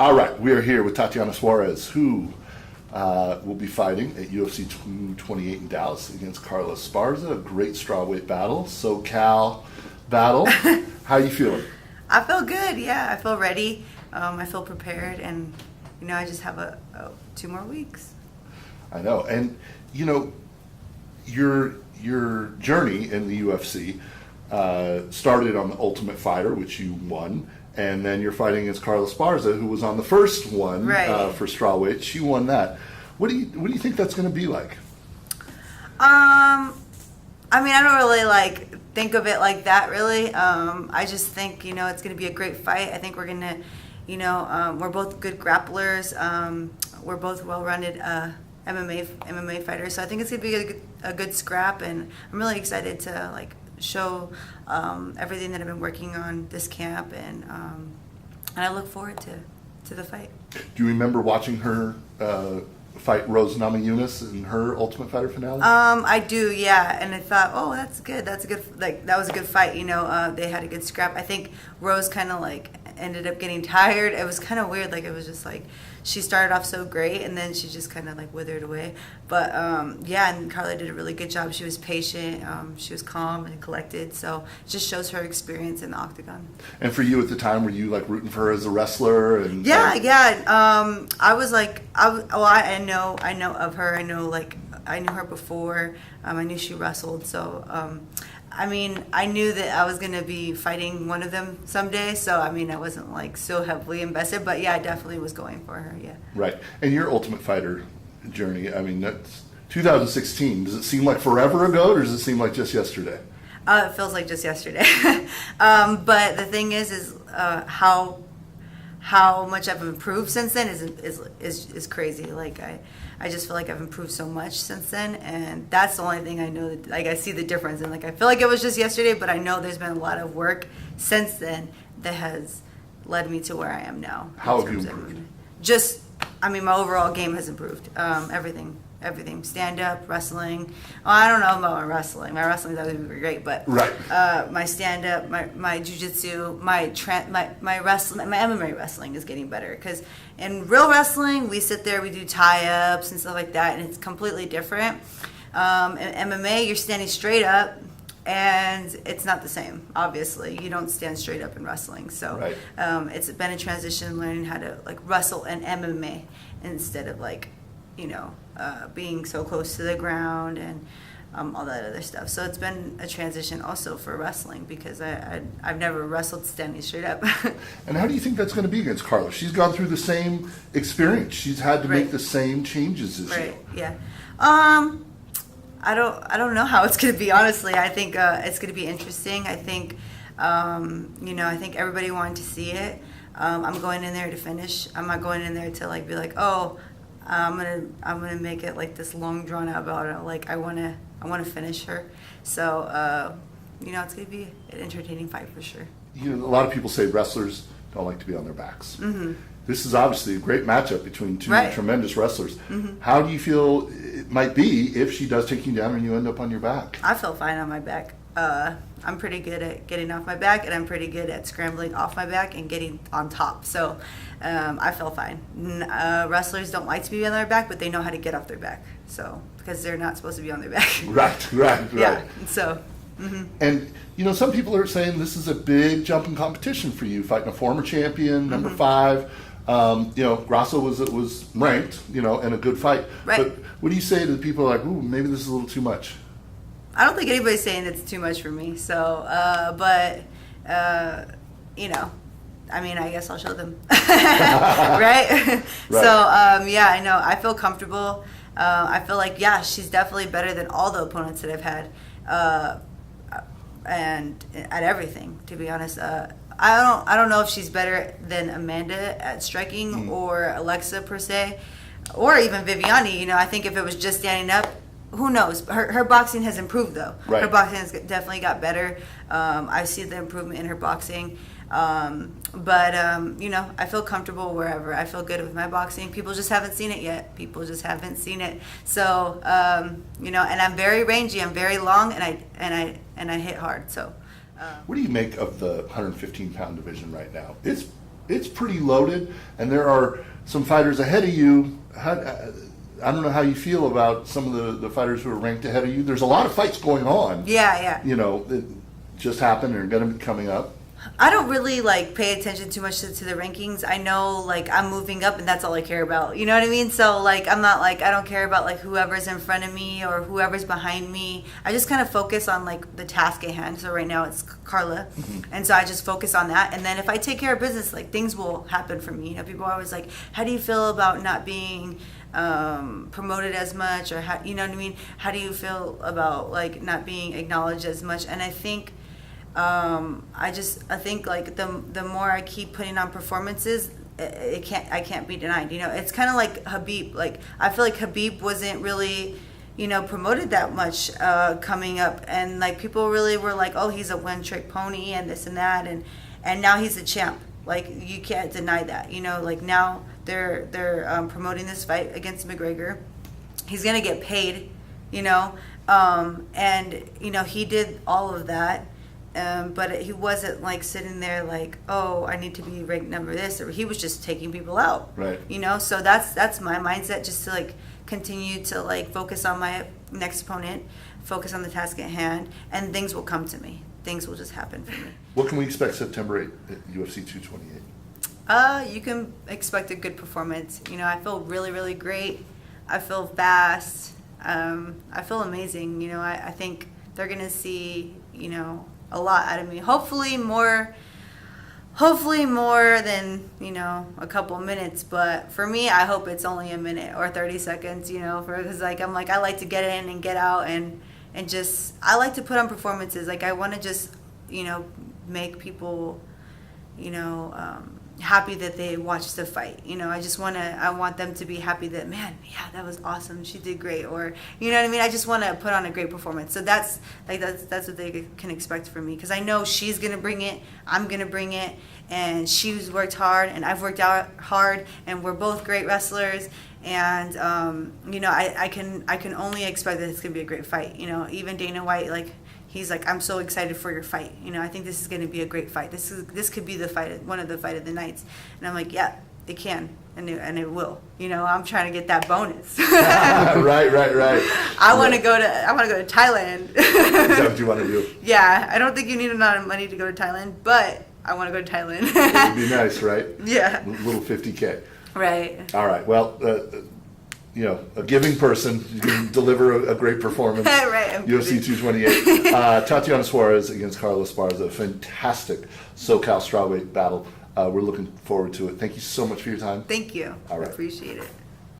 All right, we are here with Tatiana Suarez, who will be fighting at UFC 228 in Dallas against Carla Esparza. A great strawweight battle, SoCal battle. How are you feeling? I feel good. Yeah, I feel ready. I feel prepared, and I just have 2 more weeks. I know, and your journey in the UFC started on the Ultimate Fighter, which you won. And then you're fighting against Carla Esparza, who was on the first one for strawweight. She won that. What do you think that's going to be like? I don't really think of it like that. Really, I just think it's going to be a great fight. I think we're going to, we're both good grapplers. We're both well-rounded MMA fighters. So I think it's going to be a good scrap, and I'm really excited to show everything that I've been working on this camp, and I look forward to the fight. Do you remember watching her fight Rose Namajunas in her Ultimate Fighter finale? I do, yeah, and I thought, oh, that's good. That's a good, that was a good fight. They had a good scrap. I think Rose kind of ended up getting tired. It was kind of weird. It was just she started off so great, and then she just kind of withered away. But yeah, and Carla did a really good job. She was patient. She was calm and collected. So it just shows her experience in the octagon. And for you at the time, were you rooting for her as a wrestler? And yeah. I was I know of her. I knew her before. I knew she wrestled. So. I knew that I was going to be fighting one of them someday, so I wasn't so heavily invested, but yeah, I definitely was going for her, yeah. Right. And your Ultimate Fighter journey, that's 2016. Does it seem like forever ago, or does it seem like just yesterday? It feels like just yesterday. But the thing is how much I've improved since then is crazy. I just feel like I've improved so much since then, and that's the only thing I know that I see the difference. And I feel like it was just yesterday, but I know there's been a lot of work since then that has led me to where I am now. How have you improved? My overall game has improved. Everything. Stand up, wrestling. Oh, I don't know about my wrestling. My wrestling is always great, but my stand up, my jiu-jitsu, my wrestling, my MMA wrestling is getting better. Because in real wrestling, we sit there, we do tie-ups and stuff like that, and it's completely different. In MMA, you're standing straight up, and it's not the same. Obviously, you don't stand straight up in wrestling. So it's been a transition learning how to wrestle in MMA instead of being so close to the ground and all that other stuff. So it's been a transition also for wrestling, because I've never wrestled standing straight up. And how do you think that's going to be against Carla? She's gone through the same experience. She's had to make the same changes as you. Yeah. I don't know how it's going to be, honestly. I think it's going to be interesting. I think I think everybody wanted to see it. I'm going in there to finish. I'm not going in there to be oh, I'm gonna make it this long drawn out about it. I wanna finish her. So it's gonna be an entertaining fight for sure. A lot of people say wrestlers don't like to be on their backs. Mm-hmm. This is obviously a great matchup between two tremendous wrestlers. Mm-hmm. How do you feel it might be if she does take you down and you end up on your back? I feel fine on my back. I'm pretty good at getting off my back, and I'm pretty good at scrambling off my back and getting on top. So I feel fine. Wrestlers don't like to be on their back, but they know how to get off their back. So because they're not supposed to be on their back. Right. Yeah. So. Mm-hmm. And some people are saying this is a big jump in competition for you, fighting a former champion, number 5. Grasso was ranked, in a good fight. Right. But what do you say to the people ooh, maybe this is a little too much? I don't think anybody's saying it's too much for me. So, I guess I'll show them. Right? So, I know. I feel comfortable. I feel she's definitely better than all the opponents that I've had. And at everything, to be honest. I don't know if she's better than Amanda at striking or Alexa per se, or even Viviani. I think if it was just standing up, who knows? Her boxing has improved, though. Her boxing has definitely got better. I see the improvement in her boxing. I feel comfortable wherever. I feel good with my boxing. People just haven't seen it yet. So, and I'm very rangy. I'm very long, and I hit hard. So. What do you make of the 115-pound division right now? It's it's pretty loaded, and there are some fighters ahead of you. I don't know how you feel about some of the fighters who are ranked ahead of you. There's a lot of fights going on. Yeah. You know, that just happened and are going to be coming up. I don't really like pay attention too much to the rankings. I know like I'm moving up and that's all I care about. You know what I mean? So like I'm not like, I don't care about like whoever's in front of me or whoever's behind me. I just kind of focus on like the task at hand. So right now it's Carla. And so I just focus on that. And then if I take care of business, like things will happen for me. You know, people are always like, how do you feel about not being promoted as much, or how, you know what I mean? How do you feel about like not being acknowledged as much? And I think I think like the more I keep putting on performances, I can't be denied. You know, it's kind of like Khabib. Like I feel like Khabib wasn't really, you know, promoted that much coming up, and like people really were like, oh, he's a one-trick pony and this and that, and now he's a champ. Like you can't deny that. You know, like now they're promoting this fight against McGregor. He's gonna get paid. You know, and you know he did all of that. But he wasn't like sitting there like, oh, I need to be ranked number this, or he was just taking people out. Right. You know, so that's my mindset, just to like continue to like focus on my next opponent, focus on the task at hand, and things will come to me. Things will just happen for me. What can we expect September 8th at UFC 228? You can expect a good performance. You know, I feel really, really great. I feel fast. I feel amazing. You know, I think they're gonna see, you know, a lot out of me. Hopefully more than, you know, a couple minutes. But for me, I hope it's only a minute or 30 seconds, you know, because like I'm like, I like to get in and get out and just, I like to put on performances. Like I want to just, you know, make people, you know, happy that they watched the fight. You know, I want them to be happy that, man, yeah, that was awesome, she did great, or you know what I mean. I just want to put on a great performance. So that's what they can expect from me, because I know she's gonna bring it, I'm gonna bring it, and she's worked hard and I've worked out hard, and we're both great wrestlers. And you know, I can only expect that it's gonna be a great fight. You know, even Dana White, like, he's like, I'm so excited for your fight. You know, I think this is going to be a great fight. This could be the fight, one of the fight of the nights. And I'm like, yeah, it can, and it will. You know, I'm trying to get that bonus. Right. I want to go to Thailand. Is that what you want to do? Yeah, I don't think you need a lot of money to go to Thailand, but I want to go to Thailand. It would be nice, right? Yeah. A little $50K. Right. All right. Well, you know, a giving person, you can deliver a great performance. Right. UFC 228. Tatiana Suarez against Carla Esparza. A fantastic SoCal strawweight battle. We're looking forward to it. Thank you so much for your time. Thank you. All right. I appreciate it.